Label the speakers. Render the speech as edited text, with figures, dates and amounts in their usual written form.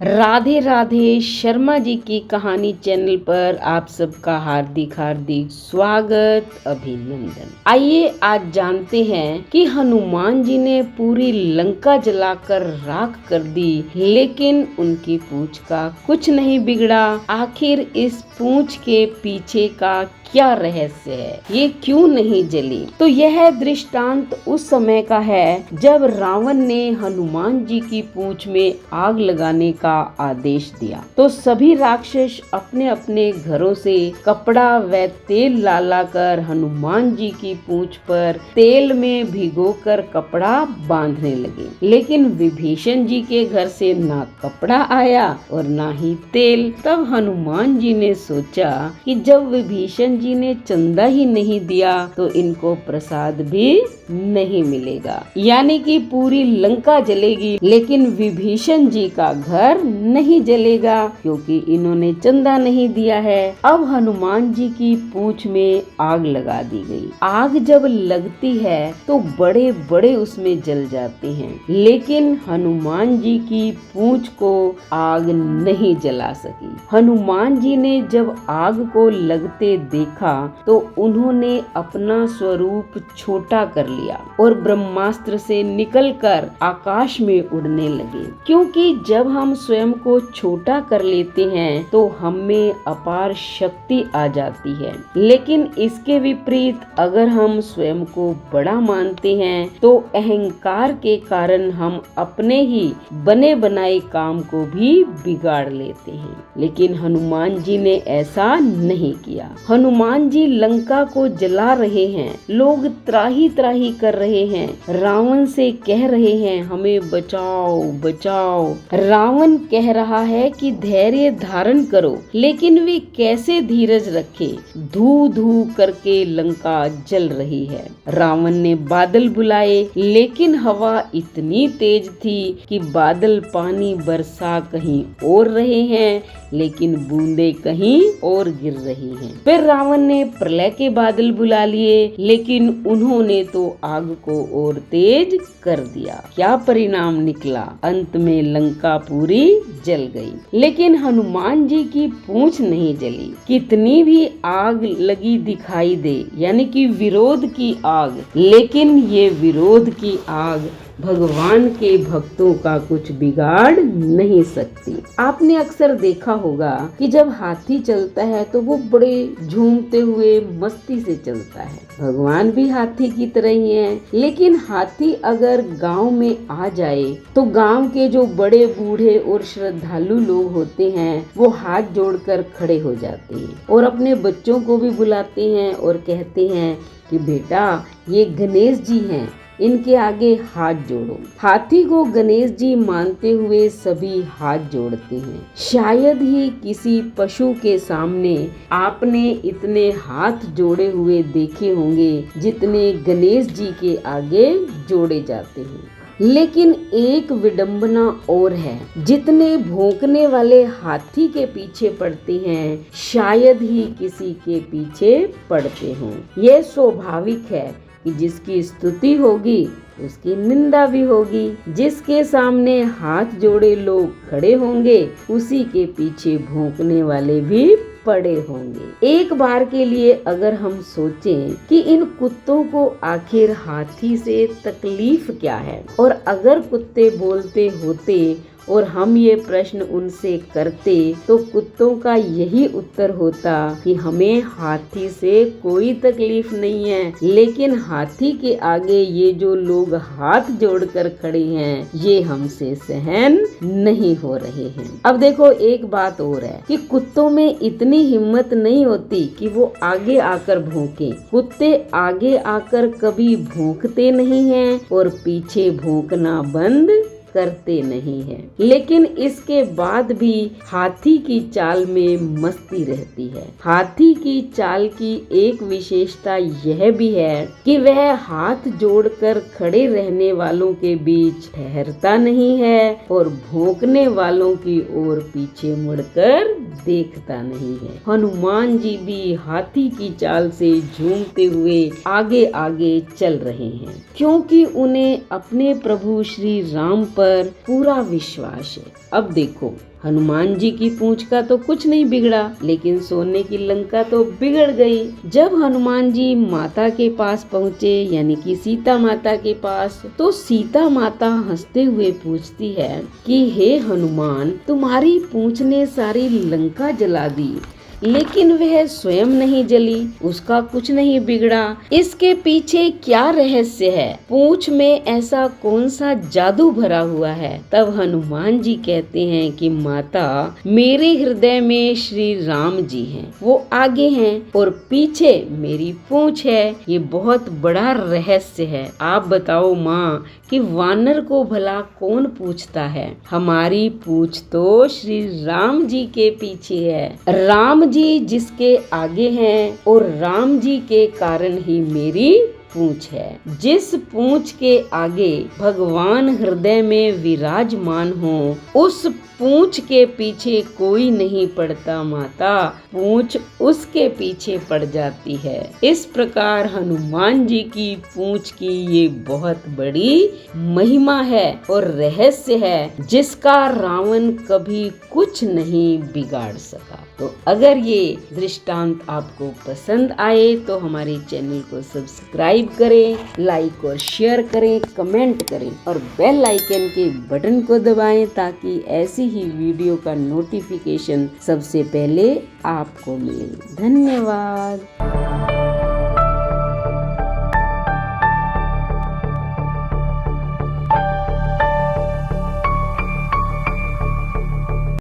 Speaker 1: राधे राधे शर्मा जी की कहानी चैनल पर आप सबका हार्दिक हार्दिक स्वागत अभिनंदन। आइए आज जानते हैं कि हनुमान जी ने पूरी लंका जलाकर राख कर दी, लेकिन उनकी पूंछ का कुछ नहीं बिगड़ा। आखिर इस पूंछ के पीछे का क्या रहस्य है, ये क्यों नहीं जली? तो यह दृष्टांत उस समय का है जब रावण ने हनुमान जी की पूंछ में आग लगाने का आदेश दिया। तो सभी राक्षस अपने अपने घरों से कपड़ा व तेल ला लाकर हनुमान जी की पूंछ पर तेल में भिगोकर कपड़ा बांधने लगे, लेकिन विभीषण जी के घर से ना कपड़ा आया और ना ही तेल। तब हनुमान जी ने सोचा कि जब विभीषण जी ने चंदा ही नहीं दिया तो इनको प्रसाद भी नहीं मिलेगा, यानी कि पूरी लंका जलेगी लेकिन विभीषण जी का घर नहीं जलेगा क्योंकि इन्होंने चंदा नहीं दिया है। अब हनुमान जी की पूंछ में आग लगा दी गई। आग जब लगती है तो बड़े बड़े उसमें जल जाते हैं, लेकिन हनुमान जी की पूंछ को आग नहीं जला सकी। हनुमान जी ने जब आग को लगते देखा तो उन्होंने अपना स्वरूप छोटा कर लिया और ब्रह्मास्त्र से निकलकर आकाश में उड़ने लगे। क्योंकि जब हम स्वयं को छोटा कर लेते हैं तो हम में अपार शक्ति आ जाती है, लेकिन इसके विपरीत अगर हम स्वयं को बड़ा मानते हैं तो अहंकार के कारण हम अपने ही बने बनाए काम को भी बिगाड़ लेते हैं। लेकिन हनुमान जी ने ऐसा नहीं किया। हनुमान जी लंका को जला रहे हैं, लोग त्राही त्राही कर रहे हैं, रावण से कह रहे हैं हमें बचाओ बचाओ। रावण कह रहा है कि धैर्य धारण करो, लेकिन वे कैसे धीरज रखे? धू धू करके लंका जल रही है। रावण ने बादल बुलाए, लेकिन हवा इतनी तेज थी कि बादल पानी बरसा कहीं और रहे हैं, लेकिन बूंदे कहीं और गिर रही हैं। फिर रावण ने प्रलय के बादल बुला लिए, लेकिन उन्होंने तो आग को और तेज कर दिया। क्या परिणाम निकला? अंत में लंका पूरी जल गई, लेकिन हनुमान जी की पूंछ नहीं जली। कितनी भी आग लगी दिखाई दे, यानी कि विरोध की आग, लेकिन ये विरोध की आग भगवान के भक्तों का कुछ बिगाड़ नहीं सकती। आपने अक्सर देखा होगा कि जब हाथी चलता है तो वो बड़े झूमते हुए मस्ती से चलता है। भगवान भी हाथी की तरह ही है, लेकिन हाथी अगर गांव में आ जाए तो गांव के जो बड़े बूढ़े और श्रद्धालु लोग होते हैं वो हाथ जोड़कर खड़े हो जाते हैं और अपने बच्चों को भी बुलाते हैं और कहते हैं कि बेटा ये गणेश जी हैं, इनके आगे हाथ जोड़ो। हाथी को गणेश जी मानते हुए सभी हाथ जोड़ते हैं। शायद ही किसी पशु के सामने आपने इतने हाथ जोड़े हुए देखे होंगे जितने गणेश जी के आगे जोड़े जाते हैं। लेकिन एक विडंबना और है, जितने भौंकने वाले हाथी के पीछे पड़ते हैं शायद ही किसी के पीछे पड़ते हों। यह स्वाभाविक है कि जिसकी स्तुति होगी उसकी निंदा भी होगी। जिसके सामने हाथ जोड़े लोग खड़े होंगे उसी के पीछे भौंकने वाले भी पड़े होंगे। एक बार के लिए अगर हम सोचें कि इन कुत्तों को आखिर हाथी से तकलीफ क्या है, और अगर कुत्ते बोलते होते और हम ये प्रश्न उनसे करते तो कुत्तों का यही उत्तर होता कि हमें हाथी से कोई तकलीफ नहीं है, लेकिन हाथी के आगे ये जो लोग हाथ जोड़कर खड़े हैं ये हमसे सहन नहीं हो रहे हैं। अब देखो एक बात और है कि कुत्तों में इतनी हिम्मत नहीं होती कि वो आगे आकर भौंके। कुत्ते आगे आकर कभी भौंकते नहीं हैं और पीछे भौंकना बंद करते नहीं हैं, लेकिन इसके बाद भी हाथी की चाल में मस्ती रहती है। हाथी की चाल की एक विशेषता यह भी है कि वह हाथ जोड़कर खड़े रहने वालों के बीच ठहरता नहीं है और भौंकने वालों की ओर पीछे मुड़कर देखता नहीं है। हनुमान जी भी हाथी की चाल से झूमते हुए आगे आगे चल रहे हैं, क्योंकि उन्हें अपने प्रभु श्री राम पर पर पूरा विश्वास है। अब देखो, हनुमान जी की पूंछ का तो कुछ नहीं बिगड़ा, लेकिन सोने की लंका तो बिगड़ गई। जब हनुमान जी माता के पास पहुँचे, यानी कि सीता माता के पास, तो सीता माता हंसते हुए पूछती है कि हे हनुमान, तुम्हारी पूंछ ने सारी लंका जला दी, लेकिन वह स्वयं नहीं जली, उसका कुछ नहीं बिगड़ा। इसके पीछे क्या रहस्य है? पूंछ में ऐसा कौन सा जादू भरा हुआ है? तब हनुमान जी कहते हैं कि माता, मेरे हृदय में श्री राम जी हैं, वो आगे हैं और पीछे मेरी पूंछ है। ये बहुत बड़ा रहस्य है। आप बताओ माँ कि वानर को भला कौन पूछता है? हमारी पूंछ तो श्री राम जी के पीछे है। राम जी जिसके आगे हैं और राम जी के कारण ही मेरी पूंछ है। जिस पूंछ के आगे भगवान हृदय में विराजमान हो, उस पूंछ के पीछे कोई नहीं पड़ता माता, पूंछ उसके पीछे पड़ जाती है। इस प्रकार हनुमान जी की पूंछ की ये बहुत बड़ी महिमा है और रहस्य है, जिसका रावण कभी कुछ नहीं बिगाड़ सका। तो अगर ये दृष्टांत आपको पसंद आए तो हमारे चैनल को सब्सक्राइब करें, लाइक और शेयर करें, कमेंट करें और बेल आइकन के बटन को दबाएं, ताकि ऐसी ही वीडियो का नोटिफिकेशन सबसे पहले आपको मिले। धन्यवाद।